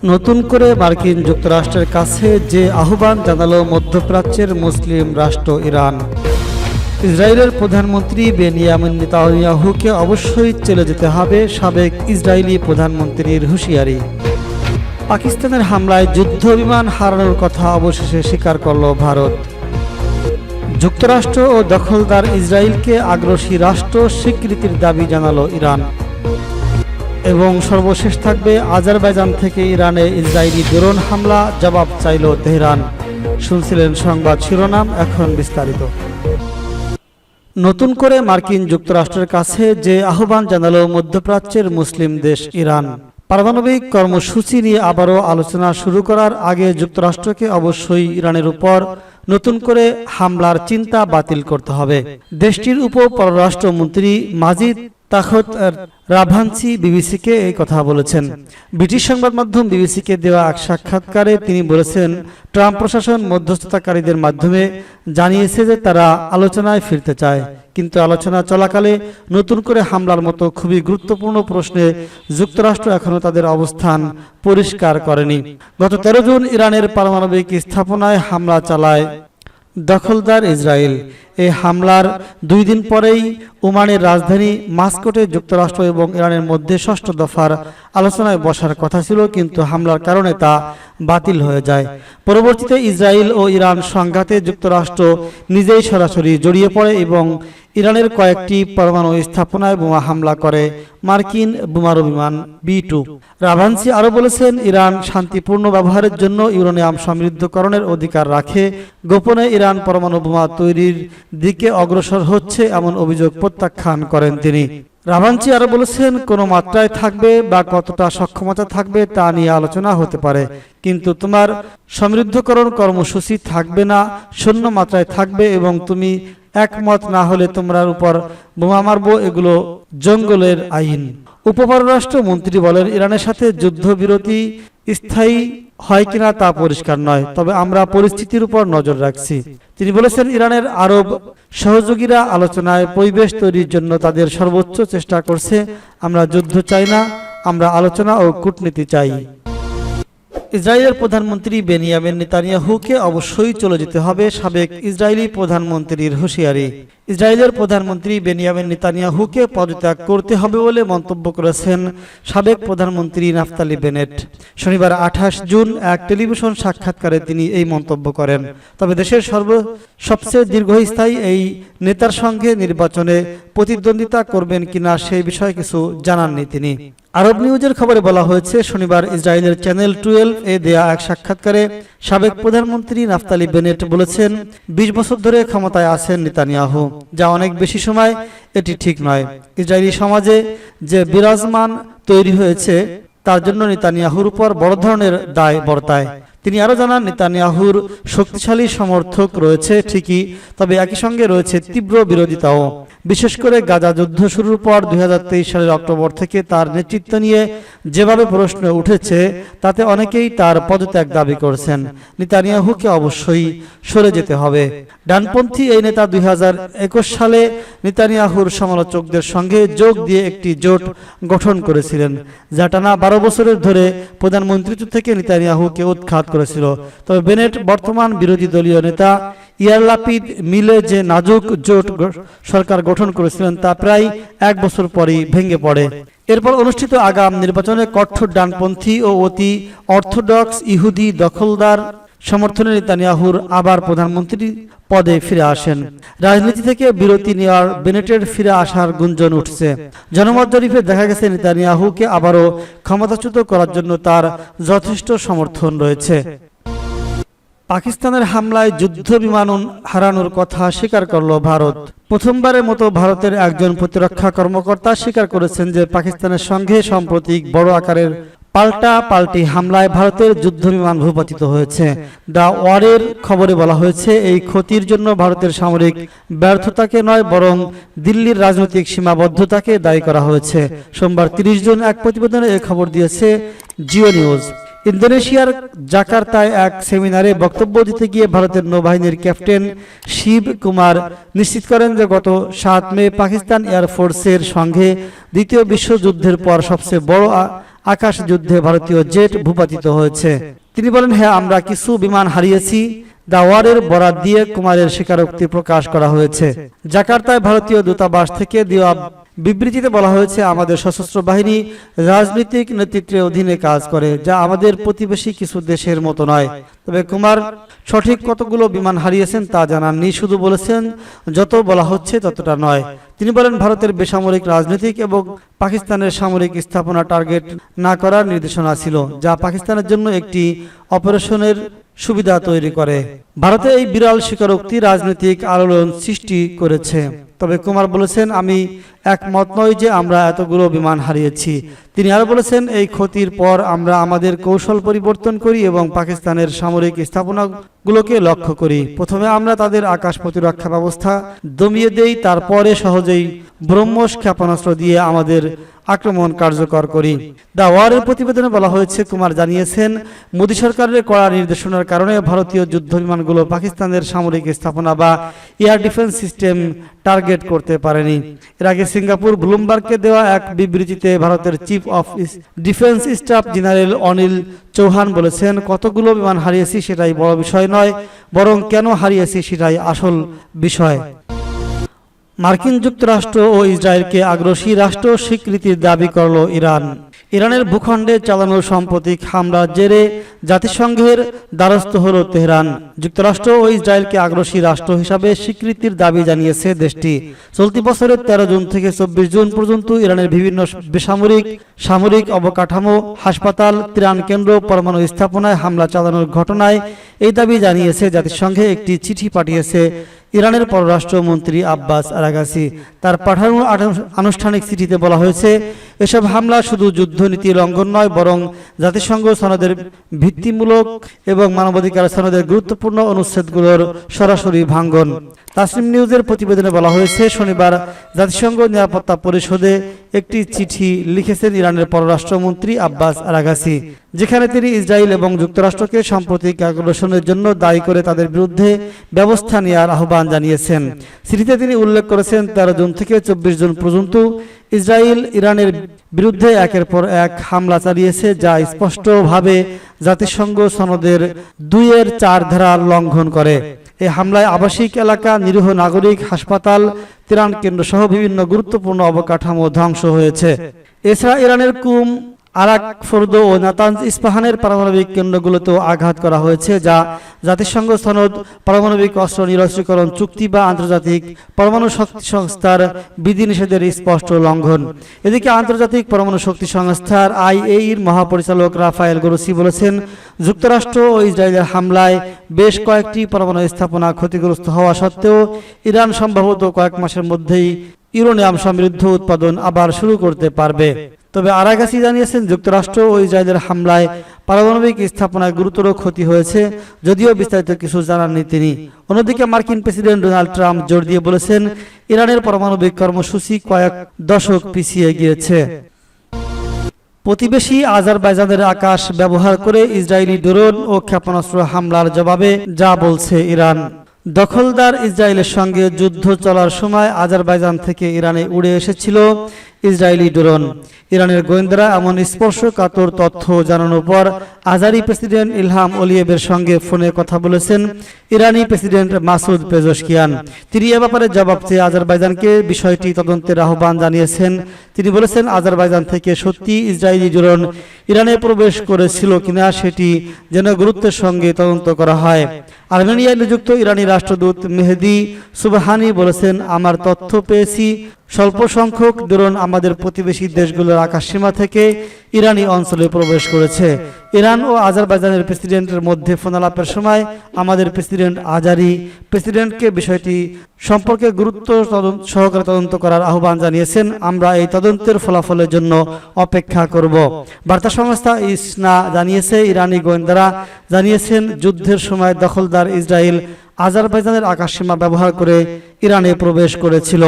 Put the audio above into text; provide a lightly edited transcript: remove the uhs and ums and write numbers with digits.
নতুন করে মার্কিন যুক্তরাষ্ট্রের কাছে যে আহ্বান জানালো মধ্যপ্রাচ্যের মুসলিম রাষ্ট্র ইরান। ইসরায়েলের প্রধানমন্ত্রী বেনিয়ামিন নেতানিয়াহুকে অবশ্যই চলে যেতে হবে, সাবেক ইসরায়েলি প্রধানমন্ত্রীর হুঁশিয়ারি। পাকিস্তানের হামলায় যুদ্ধ বিমান হারানোর কথা অবশেষে স্বীকার করল ভারত। যুক্তরাষ্ট্র ও দখলদার ইসরায়েলকে আগ্রাসী রাষ্ট্র স্বীকৃতির দাবি জানালো ইরান। এবং সর্বশেষ থাকবে আজারবাইজান থেকে ইরানে ইসরায়েলি ড্রোন হামলা জবাব চাইল তেহরান। শুনছিলেন সংবাদ শিরোনাম, এখন বিস্তারিত। নতুন করে মার্কিন যুক্তরাষ্ট্রের কাছে যে আহ্বান জানালো মধ্যপ্রাচ্যের মুসলিম দেশ ইরান। পারমাণবিক কর্মসূচি নিয়ে আবারও আলোচনা শুরু করার আগে যুক্তরাষ্ট্রকে অবশ্যই ইরানের উপর নতুন করে হামলার চিন্তা বাতিল করতে হবে। দেশটির উপ পররাষ্ট্রমন্ত্রী মাজিদ তাখত রাভানচি বিবিসিকে এই কথা বলেছেন। ব্রিটিশ সংবাদ মাধ্যম বিবিসিকে দেওয়া এক সাক্ষাৎকারে তিনি বলেছেন, ট্রাম্প প্রশাসন মধ্যস্থতাকারীদের মাধ্যমে জানিয়েছে যে তারা আলোচনায় ফিরতে চায়, কিন্তু আলোচনা চলাকালে নতুন করে হামলার মতো খুবই গুরুত্বপূর্ণ প্রশ্নে যুক্তরাষ্ট্র এখনও তাদের অবস্থান পরিষ্কার করেনি। গত 13 জুন ইরানের পারমাণবিক স্থাপনায় হামলা চালায় দখলদার ইসরায়েল। এই হামলার 2 দিন পরেই ওমানের রাজধানী মাস্কটে যুক্তরাষ্ট্র এবং ইরানের মধ্যে 6ষ্ঠ দফার আলোচনায় বসার কথা ছিল, কিন্তু হামলার কারণে তা বাতিল হয়ে যায়। পরবর্তীতে ইসরায়েল ও ইরান সংঘাতে যুক্তরাষ্ট্র নিজেই সরাসরি জড়িয়ে পড়ে এবং ইরানের কয়েকটি পরমাণু স্থাপনায় বোমা হামলা করে মার্কিন বোমারু বিমান B-2। রাভানচি আরও বলেছেন, ইরান শান্তিপূর্ণ ব্যবহারের জন্য ইউরেনিয়াম সমৃদ্ধকরণের অধিকার রাখে। গোপনে ইরান পরমাণু বোমা তৈরির দিকে অগ্রসর হচ্ছে এমন অভিযোগ প্রত্যাখ্যান করেন তিনি। রাভানচি আরও বলেছেন, কোনো মাত্রায় থাকবে বা কতটা সক্ষমতা থাকবে তা নিয়ে আলোচনা হতে পারে, কিন্তু তোমার সমৃদ্ধকরণ কর্মসূচি থাকবে না, শূন্য মাত্রায় থাকবে এবং তুমি একমত না হলে তোমার উপর বোমা মারবো, এগুলো জঙ্গলের আইন। উপপররাষ্ট্রমন্ত্রী বলেন, ইরানের সাথে যুদ্ধবিরতি স্থায়ী হয় কিনা তা পরিষ্কার নয়, তবে আমরা পরিস্থিতির উপর নজর রাখছি। তিনি বলেছেন, ইরানের আরব সহযোগীরা আলোচনায় পরিবেশ তৈরির জন্য তাদের সর্বোচ্চ চেষ্টা করছে। আমরা যুদ্ধ চাই না, আমরা আলোচনা ও কূটনীতি চাই। ইসরায়েলের প্রধানমন্ত্রী বেনিয়ামিন নেতানিয়াহুকে অবশ্যই চলে যেতে হবে, সাবেক ইসরায়েলি প্রধানমন্ত্রীর হুঁশিয়ারি। ইসরায়েলের প্রধানমন্ত্রী বেনিয়ামিন নেতানিয়াহুকে পদত্যাগ করতে হবে বলে মন্তব্য করেছেন সাবেক প্রধানমন্ত্রী নাফতালি বেনেট। শনিবার 28 জুন এক টেলিভিশন সাক্ষাৎকারে তিনি এই মন্তব্য করেন। তবে দেশের সবচেয়ে দীর্ঘস্থায়ী এই নেতার সঙ্গে নির্বাচনে প্রতিদ্বন্দ্বিতা করবেন কিনা সেই বিষয়ে কিছু জানাননি তিনি। আরব নিউজের খবরে বলা হয়েছে, শনিবার ইসরায়েলের চ্যানেল 12 এ দেয়া এক সাক্ষাৎকারে সাবেক প্রধানমন্ত্রী নাফতালি বেনেট বলেছেন, 20 বছর ধরে ক্ষমতায় আছেন নেতানিয়াহু, যা অনেক বেশি সময়। এটি ঠিক নয়। ইসরায়েলি সমাজে যে বিরাজমান তৈরি হয়েছে তার জন্য নেতানিয়াহুর উপর বড় ধরনের দায় বর্তায়। তিনি আরো জানান, নেতানিয়াহুর শক্তিশালী সমর্থক রয়েছে ঠিকই, তবে একই সঙ্গে রয়েছে তীব্র বিরোধিতাও। বিশেষ করে গাজা যুদ্ধ শুরুর পর 2023 সালের অক্টোবর থেকে তার নেতৃত্ব নিয়ে যেভাবে প্রশ্ন উঠেছে তাতে অনেকেই তার পদত্যাগ দাবি করছেন। নেতানিয়াহুকে অবশ্যই সরে যেতে হবে। ডানপন্থী এই নেতা 2021 সালে নেতানিয়াহুর সমালোচকদের সঙ্গে যোগ দিয়ে একটি জোট গঠন করেছিলেন, যা টানা 12 বছরের ধরে প্রধানমন্ত্রীত্ব থেকে নেতানিয়াহুকে উৎখাত করেছিল। তবে বেনেট বর্তমান বিরোধী দলীয় নেতা ইয়ার লাপিদ মিলে যে নাজুক জোট সরকার গঠন করেছিলেন তা প্রায় 1 বছর পরই ভেঙে পড়ে। এরপর অনুষ্ঠিত আগাম নির্বাচনে কঠোর ডানপন্থী ও অতি অর্থোডক্স ইহুদি দখলদার সমর্থনে নেতানিয়াহুর আবার প্রধানমন্ত্রী পদে ফিরে আসেন। রাজনীতি থেকে বিরতি নেওয়ার বেনেটের ফিরে আসার গুঞ্জন উঠছে। জনমত জরিপে দেখা গেছে নেতানিয়াহুকে আবারও ক্ষমতাচ্যুত করার জন্য তার যথেষ্ট সমর্থন রয়েছে। পাকিস্তানের হামলায় যুদ্ধ বিমান হারানোর কথা স্বীকার করল ভারত। প্রথমবারের মতো ভারতের একজন প্রতিরক্ষা কর্মকর্তা স্বীকার করেছেন যে পাকিস্তানের সঙ্গে সাম্প্রতিক বড় আকারের পাল্টি হামলায় ভারতের যুদ্ধ বিমান ভূপাতিত হয়েছে। দ্য ওয়ারের খবরে বলা হয়েছে, এই ক্ষতির জন্য ভারতের সামরিক ব্যর্থতাকে নয় বরং দিল্লির রাজনৈতিক সীমাবদ্ধতাকে দায়ী করা হয়েছে। সোমবার 30 জুন এক প্রতিবেদনে এই খবর দিয়েছে জিও নিউজ। ইন্দোনেশিয়ার জাকার্তায় এক সেমিনারে বক্তব্য দিতে গিয়ে ভারতের নৌবাহিনীর ক্যাপ্টেন শিব কুমার নিশ্চিত করেন যে গত 7 মে পাকিস্তান এয়ারফোর্সের সঙ্গে দ্বিতীয় বিশ্বযুদ্ধের পর সবচেয়ে বড় আকাশ যুদ্ধে ভারতীয় জেট ভূপাতিত হয়েছে। তিনি বলেন, হ্যাঁ, আমরা কিছু বিমান হারিয়েছি। দ্য ওয়ারের বরাত দিয়ে কুমারের স্বীকারোক্তি প্রকাশ করা হয়েছে। জাকার্তায় ভারতীয় দূতাবাস থেকে দেওয়া বিবৃতিতে বলা হয়েছে, আমাদের সশস্ত্র বাহিনী রাজনৈতিক নেতৃত্বের অধীনে কাজ করে, যা আমাদের প্রতিবেশী কিছু দেশের মতো নয়। তবে কুমার সঠিক কতগুলো বিমান হারিয়েছেন তা জানাননি, শুধু বলেছেন যত বলা হচ্ছে ততটা নয়। তিনি বলেন, ভারতের বেসামরিক রাজনৈতিক এবং পাকিস্তানের সামরিক স্থাপনা টার্গেট না করার নির্দেশনা ছিল, যা পাকিস্তানের জন্য একটি অপারেশনের সুবিধা তৈরি করে। ভারতে এই বিরল স্বীকারোক্তি রাজনৈতিক আলোড়ন সৃষ্টি করেছে। তবে কুমার বলেছেন, আমি একমত নই যে আমরা এতগুলো বিমান হারিয়েছি। তিনি আরো বলেছেন, এই ক্ষতির পর আমরা আমাদের কৌশল পরিবর্তন করি এবং পাকিস্তানের সামরিক স্থাপনাগুলোকে লক্ষ্য করি। প্রথমে আমরা তাদের আকাশ প্রতিরক্ষা ব্যবস্থা দমিয়ে দেই, তারপরে সহজেই ব্রহ্মস ক্ষেপণাস্ত্র দিয়ে আমাদের আক্রমণ কার্যকর করি। দ্য ওয়ারের প্রতিবেদনে বলা হয়েছে, কুমার জানিয়েছেন, মোদী সরকারের কড়া নির্দেশনার কারণে ভারতীয় যুদ্ধ বিমানগুলো পাকিস্তানের সামরিক স্থাপনা বা এয়ার ডিফেন্স সিস্টেম টার্গেট করতে পারেনি। এর আগে সিঙ্গাপুর ব্লুমবার্গকে দেওয়া এক বিবৃতিতে ভারতের chief of defence staff general Anil Chauhan বলেছেন, কতগুলো বিমান হারিয়েছি সেটাই বড় বিষয় নয়, বরং কেন হারিয়েছি সেটাই আসল বিষয়। মার্কিন যুক্তরাষ্ট্র ও ইসরায়েলকে আগ্রাসী রাষ্ট্র স্বীকৃতির দাবি করল ইরান। ইরানের ভূখণ্ডে চালানো সাম্প্রতিক হামলার জেরে জাতিসংঘের দ্বারস্থ হল তেহরান। যুক্তরাষ্ট্র ও ইসরায়েলকে আগ্রাসী রাষ্ট্র হিসাবে স্বীকৃতির দাবি জানিয়েছে দেশটি। চলতি বছরের 13 জুন থেকে 24 জুন পর্যন্ত ইরানের বিভিন্ন বেসামরিক, সামরিক অবকাঠামো, হাসপাতাল, ত্রাণ কেন্দ্র, পরমাণু স্থাপনায় হামলা চালানোর ঘটনায় এই দাবি জানিয়েছে জাতিসংঘে একটি চিঠি পাঠিয়েছে ইরানের পররাষ্ট্রমন্ত্রী আব্বাস আরাগাসি। তার পাঠানো আনুষ্ঠানিক চিঠিতে বলা হয়েছে, এসব হামলা শুধু যুদ্ধনীতি লঙ্ঘন নয়, বরং জাতিসংঘ সনদের ভিত্তিমূলক এবং মানবাধিকার সনদের গুরুত্বপূর্ণ অনুচ্ছেদগুলোর সরাসরি ভাঙ্গন। তাসনিম নিউজের প্রতিবেদনে বলা হয়েছে, শনিবার জাতিসংঘ নিরাপত্তা পরিষদে একটি চিঠি লিখেছেন ইরানের পররাষ্ট্রমন্ত্রী আব্বাস আরাগাসি, যেখানে তিনি ইসরায়েল এবং যুক্তরাষ্ট্রকে সাম্প্রতিক আগ্রাসনের জন্য দায়ী করে তাদের বিরুদ্ধে ব্যবস্থা নেওয়ার আহ্বান জানিয়েছেন। চিঠিতে তিনি উল্লেখ করেছেন, 13 জুন থেকে 24 জুন পর্যন্ত ইসরায়েল ইরানের বিরুদ্ধে একের পর এক হামলা চালিয়েছে, যা স্পষ্টভাবে জাতিসংঘ সনদের 2-4 ধারা লঙ্ঘন করে। এই হামলায় আবাসিক এলাকা, নিরীহ নাগরিক, হাসপাতাল, ত্রাণ কেন্দ্র সহ বিভিন্ন গুরুত্বপূর্ণ অবকাঠামো ধ্বংস হয়েছে। এছাড়া ইরানের কুম, আরাক, ফোর্দো ও নাতানজ ইস্পাহানের পারমাণবিক কেন্দ্রগুলোতেও আঘাত করা হয়েছে, যা জাতিসংঘ সনদ, পারমাণবিক অস্ত্র নিরস্ত্রীকরণ চুক্তি বা আন্তর্জাতিক পরমাণু শক্তি সংস্থার বিধিনিষেধের স্পষ্ট লঙ্ঘন। এদিকে আন্তর্জাতিক পরমাণু শক্তি সংস্থার IAEAর মহাপরিচালক রাফায়েল গ্রোসি বলেছেন, যুক্তরাষ্ট্র ও ইসরায়েলের হামলায় বেশ কয়েকটি পরমাণু স্থাপনা ক্ষতিগ্রস্ত হওয়া সত্ত্বেও ইরান সম্ভবত কয়েক মাসের মধ্যেই ইউরেনিয়াম সমৃদ্ধ উৎপাদন আবার শুরু করতে পারবে। তবে আরাগাসি জানিয়েছেন, যুক্তরাষ্ট্র ও ইসরায়েলের হামলায় পারমাণবিক স্থাপনায় গুরুতর ক্ষতি হয়েছে, যদিও বিস্তারিত কিছু জানাননি তিনি। অন্যদিকে মার্কিন প্রেসিডেন্ট ডোনাল্ড ট্রাম্প জোর দিয়ে বলেছেন, ইরানের পারমাণবিক কর্মসূচি কয়েক দশক পিছিয়ে গিয়েছে। প্রতিবেশী আজারবাইজানের আকাশ ব্যবহার করে ইসরায়েলি ড্রোন ও ক্ষেপণাস্ত্র হামলার জবাবে যা বলছে ইরান। দখলদার ইসরায়েলের সঙ্গে যুদ্ধ চলার সময় আজারবাইজান থেকে ইরানে উড়ে এসেছিল ইসরায়েলি ড্রোন। ইরানের গোয়েন্দারা এমন স্পর্শকাতর তথ্য জানানোর পর আজারি প্রেসিডেন্ট ইলহাম আলিয়েভের সঙ্গে ফোনে কথা বলেছেন ইরানি প্রেসিডেন্ট মাসুদ পেজশকিয়ান। তিনি এ ব্যাপারে জবাব চেয়ে আজারবাইজানকে বিষয়টি তদন্তের আহ্বান জানিয়েছেন। তিনি বলেছেন, আজারবাইজান থেকে সত্যি ইসরায়েলি ড্রোন ইরানে প্রবেশ করেছিল কিনা সেটি যেন গুরুত্বের সঙ্গে তদন্ত করা হয়। আর্মেনিয়ায় নিযুক্ত ইরানি রাষ্ট্রদূত মেহেদি সুবহানি বলেছেন, আমার তথ্য পেয়েছি স্বল্প সংখ্যক ড্রোন আমাদের প্রতিবেশী দেশগুলোর আকাশসীমা থেকে ইরানি অঞ্চলে প্রবেশ করেছে। ইরান ও আজারবাইজানের প্রেসিডেন্টের মধ্যে ফোনালাপের সময় আমাদের প্রেসিডেন্ট আজারি প্রেসিডেন্টকে বিষয়টি সম্পর্কে গুরুত্ব সহকারে তদন্ত করার আহ্বান জানিয়েছেন। আমরা এই তদন্তের ফলাফলের জন্য অপেক্ষা করব। বার্তা সংস্থা ইসনা জানিয়েছে, ইরানি গোয়েন্দারা জানিয়েছেন, যুদ্ধের সময় দখলদার ইসরায়েল আজারবাইজানের আকাশসীমা ব্যবহার করে ইরানে প্রবেশ করেছিল।